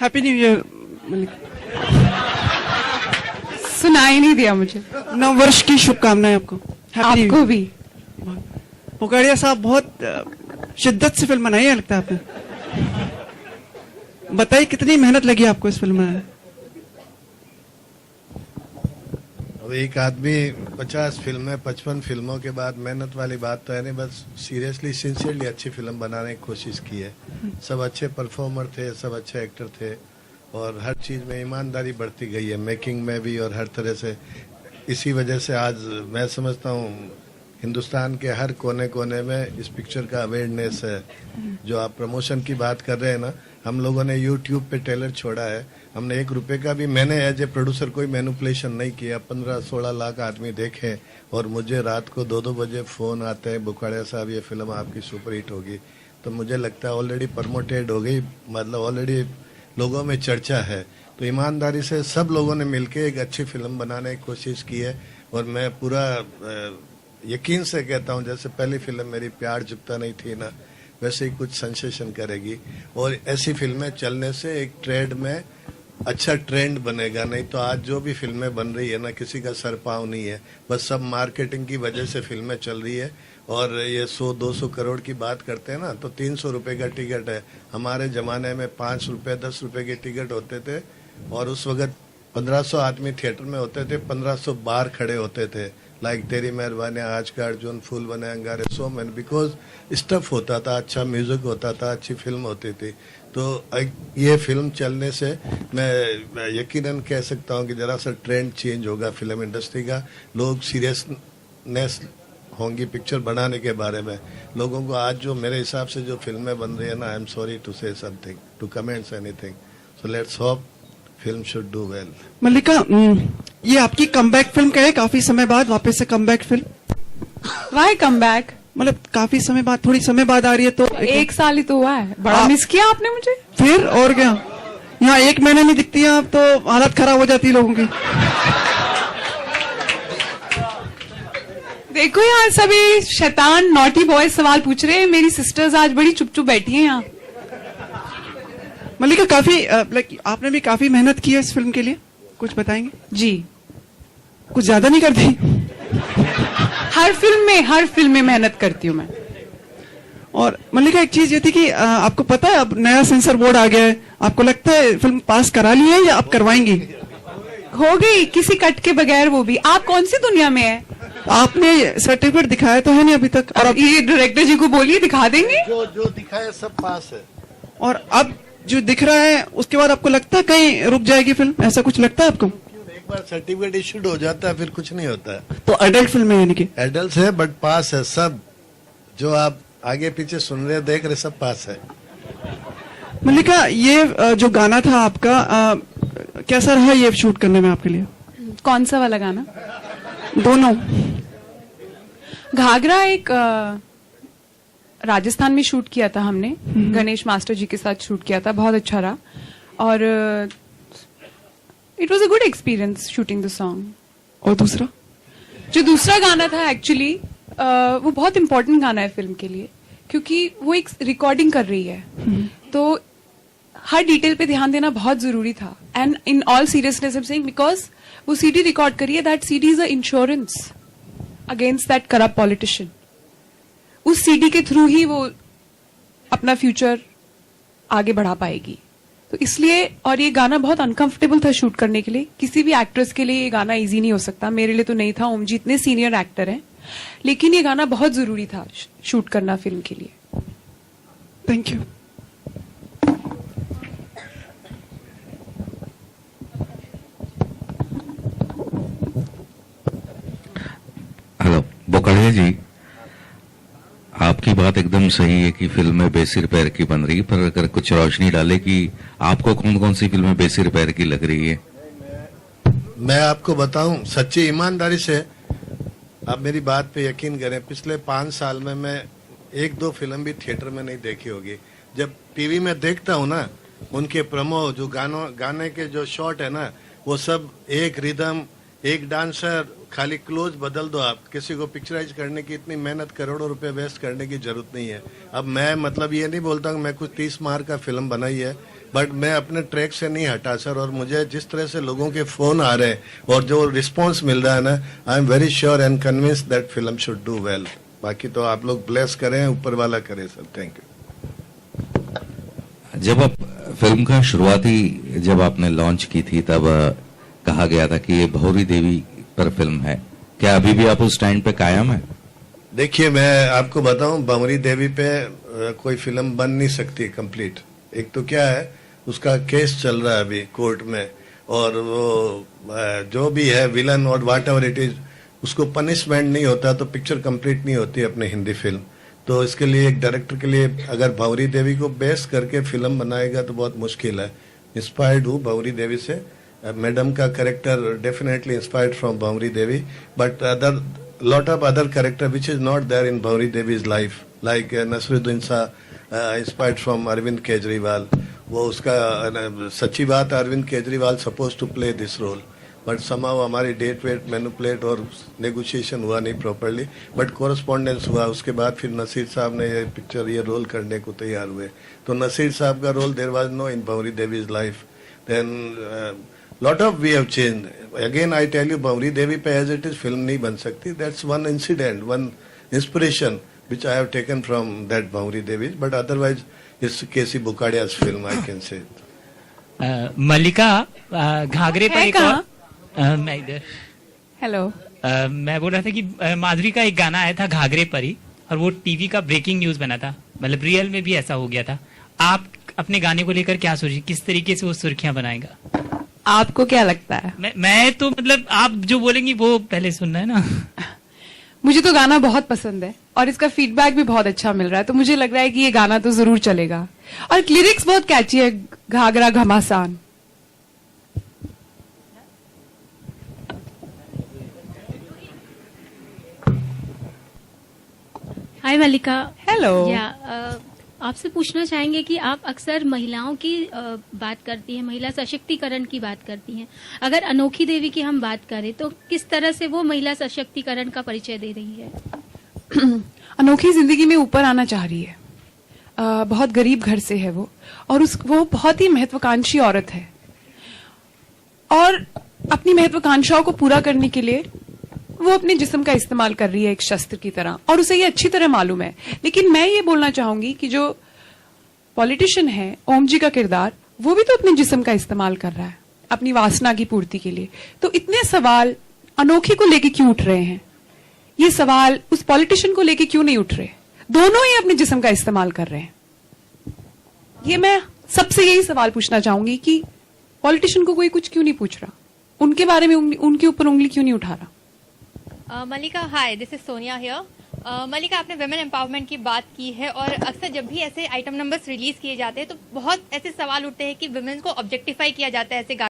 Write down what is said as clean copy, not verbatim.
Happy new year. सुनाई नहीं दिया मुझे। नव वर्ष की शुभकामनाएं आपको। Happy New आपको Year। भी। पोकाड़िया साहब बहुत शिद्दत से फिल्म बनाई है लगता है आपने। बताइए कितनी मेहनत लगी आपको इस फिल्म में। अब एक आदमी 50 फिल्में 55 फिल्मों के बाद मेहनत वाली बात तो है नहीं, बस सीरियसली सिंसियरली अच्छी फिल्म बनाने की कोशिश की है। सब अच्छे परफॉर्मर थे, सब अच्छे एक्टर थे और हर चीज में ईमानदारी बढ़ती गई है, मेकिंग में भी और हर तरह से। इसी वजह से आज मैं समझता हूँ हिंदुस्तान के हर कोने कोने में इस पिक्चर का अवेयरनेस है। जो आप प्रमोशन की बात कर रहे हैं ना, हम लोगों ने यूट्यूब पे ट्रेलर छोड़ा है, हमने 1 रुपए का भी, मैंने एज ए प्रोड्यूसर कोई मैनिपुलेशन नहीं किया। 15-16 लाख आदमी देखे और मुझे रात को 2-2 बजे फोन आते हैं, बुखाड़िया साहब ये फिल्म आपकी सुपरहिट होगी। तो मुझे लगता है ऑलरेडी प्रमोटेड हो गई, मतलब ऑलरेडी लोगों में चर्चा है। तो ईमानदारी से सब लोगों ने मिलकर एक अच्छी फिल्म बनाने की कोशिश की है और मैं पूरा यकीन से कहता हूँ जैसे पहली फिल्म मेरी प्यार चुकता नहीं थी ना, वैसे ही कुछ सेंसेशन करेगी और ऐसी फिल्में चलने से एक ट्रेड में अच्छा ट्रेंड बनेगा। नहीं तो आज जो भी फिल्में बन रही है ना, किसी का सर पाँव नहीं है, बस सब मार्केटिंग की वजह से फिल्में चल रही है। और ये 100-200 करोड़ की बात करते हैं ना, तो 300 रुपए का टिकट है। हमारे जमाने में 5 रुपए 10 रुपए के टिकट होते थे और उस वक्त 1500 आदमी थिएटर में होते थे, 1500 बाहर खड़े होते थे। लाइक तेरी मेहरबानी, आज का अर्जुन, फूल बने अंगारे, सो मैन, बिकॉज स्टफ होता था, अच्छा म्यूजिक होता था, अच्छी फिल्म होती थी। तो ये फिल्म चलने से मैं यकीनन कह सकता हूँ कि जरा सा ट्रेंड चेंज होगा फिल्म इंडस्ट्री का। लोग सीरियसनेस होंगी पिक्चर बनाने के बारे में। लोगों को आज जो मेरे हिसाब से जो फिल्में बन रही है ना, I am sorry to say something, to comments anything, so let's hope film should do well. Mallika, ये आपकी कमबैक फिल्म का है, काफी समय बाद वापस से comeback film. Why come back? मतलब काफी समय बाद, थोड़ी समय बाद आ रही है तो 1 साल ही तो हुआ है। बड़ा मिस किया आपने मुझे। फिर और क्या, यहाँ 1 महीना नहीं दिखती है आप तो हालत खराब हो जाती है लोगों की। देखो यार, सभी शैतान नॉटी बॉय सवाल पूछ रहे हैं। मेरी सिस्टर्स आज बड़ी चुप चुप बैठी हैं यहाँ। मल्लिका, काफी लाइक आपने भी काफी मेहनत की है इस फिल्म के लिए, कुछ बताएंगे? जी, कुछ ज्यादा नहीं करती? हर फिल्म में मेहनत करती हूँ मैं। और मल्लिका, एक चीज ये थी कि आपको पता है अब नया सेंसर बोर्ड आ गया है, आपको लगता है फिल्म पास करा ली है या आप करवाएंगी? हो गई किसी कट के बगैर, वो भी। आप कौन सी दुनिया में है? आपने सर्टिफिकेट दिखाया तो है नहीं अभी तक। और अब ये डायरेक्टर जी को बोलिए, दिखा देंगे। जो दिखाया सब पास है। और अब जो दिख रहा है उसके बाद आपको लगता है कहीं रुक जाएगी फिल्म, ऐसा कुछ लगता है आपको? एक बार सर्टिफिकेट इश्यूड हो जाता है फिर कुछ नहीं होता है। तो अडल्ट फिल्म है यानी कि? एडल्ट है बट पास है सब। जो आप आगे पीछे सुन रहे देख रहे सब पास है। मल्लिका, ये जो गाना था आपका, कैसा रहा ये शूट करने में आपके लिए? कौन सा वाला गाना? दोनों। घाघरा एक राजस्थान में शूट किया था हमने, गणेश मास्टर जी के साथ शूट किया था, बहुत अच्छा रहा। और it was a good experience shooting the song. और दूसरा जो दूसरा गाना था एक्चुअली वो बहुत इंपॉर्टेंट गाना है फिल्म के लिए, क्योंकि वो एक रिकॉर्डिंग कर रही है, तो हर डिटेल पे ध्यान देना बहुत जरूरी था। And in all seriousness I am saying, because वो सीडी रिकॉर्ड करी है, that CD is a insurance against that corrupt politician. उस सीडी के थ्रू ही वो अपना फ्यूचर आगे बढ़ा पाएगी। तो इसलिए, और ये गाना बहुत अनकंफर्टेबल था शूट करने के लिए। किसी भी एक्ट्रेस के लिए ये गाना इजी नहीं हो सकता, मेरे लिए तो नहीं था। ओम जी इतने सीनियर एक्टर हैं, लेकिन ये गाना बहुत जरूरी था शूट करना फिल्म के लिए। Thank you. हेलो बोकाड़िया जी, आपकी बात एकदम सही है कि फिल्में बेसिर पैर की बन रही है, पर अगर कुछ रोशनी डाले कि आपको कौन कौन सी फिल्में बेसिर पैर की लग रही है? मैं आपको बताऊं सच्ची ईमानदारी से, आप मेरी बात पे यकीन करें, पिछले 5 साल में मैं 1-2 फिल्म भी थिएटर में नहीं देखी होगी। जब टीवी में देखता हूं ना, उनके प्रमो जो गाने के जो शॉट है ना, वो सब एक रिदम, एक डांसर, खाली क्लोज बदल दो आप। किसी को पिक्चराइज करने की इतनी मेहनत, करोड़ों रुपए वेस्ट करने की जरूरत नहीं है। अब मैं मतलब ये नहीं बोलता हूँ मैं कुछ 30 मार का फिल्म बनाई है, बट मैं अपने ट्रैक से नहीं हटा सर, और मुझे जिस तरह से लोगों के फोन आ रहे हैं और जो रिस्पॉन्स मिल रहा है ना, I am very sure and convince that film should do well. बाकी तो आप लोग ब्लेस करें, ऊपर वाला करे सर। Thank you. जब आप फिल्म का शुरुआती जब आपने लॉन्च की थी तब कहा गया था कि ये भौरी देवी पर फिल्म है, क्या अभी भी आप उस स्टैंड पे कायम है? देखिए, मैं आपको बताऊं, भंवरी देवी पे कोई फिल्म बन नहीं सकती कंप्लीट। एक तो क्या है, उसका केस चल रहा है अभी कोर्ट में, और वो जो भी है विलन और व्हाट एवर इट इज, उसको पनिशमेंट नहीं होता तो पिक्चर कंप्लीट नहीं होती अपनी हिंदी फिल्म। तो इसके लिए एक डायरेक्टर के लिए अगर भंवरी देवी को बेस करके फिल्म बनाएगा तो बहुत मुश्किल है। इंस्पायर्ड हूँ भंवरी देवी से, मैडम का character definitely inspired from Bhanwari Devi, but other lot of other character which is not there in Bhauri Devi's life, like Nasruddin Shah, inspired from Arvind Kejriwal. वो उसका सच्ची बात, Arvind Kejriwal supposed to play this role, but somehow हमारी date wait manipulate और negotiation हुआ नहीं properly, but correspondence हुआ। उसके बाद फिर नसीर साहब ने ये पिक्चर ये रोल करने को तैयार हुए। तो नसीर साहब का role there was no in Bhauri Devi's life. Then lot of we have changed. Again I tell you, Bhauri Devi पे as it is film नहीं बन सकती. That's one incident, one inspiration which I have taken from that Bhauri Devi, but otherwise it's KC Bukadia's film, I can say. मल्लिका, घाघरे पर है एक कहाँ? और मैं इधर हेलो। मैं बोल रहा था कि माधुरी का एक गाना आया था घाघरे पर ही, और वो टीवी का ब्रेकिंग न्यूज बना था, मतलब रियल में भी ऐसा हो गया था। आप अपने गाने को लेकर क्या सोचिए, किस तरीके से वो सुर्खियां बनाएगा? आपको क्या लगता है? मैं तो मतलब आप जो बोलेंगी वो पहले सुनना है ना। मुझे तो गाना बहुत पसंद है और इसका फीडबैक भी बहुत अच्छा मिल रहा है, तो मुझे लग रहा है कि ये गाना तो जरूर चलेगा। और लिरिक्स बहुत कैची है, घाघरा घमासान। हाय मल्लिका। हेलो। आपसे पूछना चाहेंगे कि आप अक्सर महिलाओं की बात करती हैं, महिला सशक्तिकरण की बात करती हैं। अगर अनोखी देवी की हम बात करें तो किस तरह से वो महिला सशक्तिकरण का परिचय दे रही है? अनोखी जिंदगी में ऊपर आना चाह रही है। बहुत गरीब घर से है वो, और वो बहुत ही महत्वाकांक्षी औरत है, और अपनी महत्वाकांक्षाओं को पूरा करने के लिए वो अपने जिस्म का इस्तेमाल कर रही है एक शस्त्र की तरह, और उसे ये अच्छी तरह मालूम है। लेकिन मैं ये बोलना चाहूंगी कि जो पॉलिटिशियन है ओम जी का किरदार, वो भी तो अपने जिस्म का इस्तेमाल कर रहा है अपनी वासना की पूर्ति के लिए। तो इतने सवाल अनोखी को लेके क्यों उठ रहे हैं? ये सवाल उस पॉलिटिशियन को लेके क्यों नहीं उठ रहे? दोनों ही अपने जिस्म का इस्तेमाल कर रहे हैं। ये मैं सबसे यही सवाल पूछना चाहूंगी कि पॉलिटिशियन को कोई कुछ क्यों नहीं पूछ रहा, उनके बारे में उनके ऊपर उंगली क्यों नहीं उठा रहा? मल्लिका, हाय, दिस इज सोनिया हियर। मल्लिका, आपने वुमेन एम्पावरमेंट की बात की है, और अक्सर जब भी ऐसे आइटम नंबर्स रिलीज किए जाते हैं तो बहुत ऐसे सवाल उठते हैं कि वुमेन को ऑब्जेक्टिफाई किया जाता है ऐसे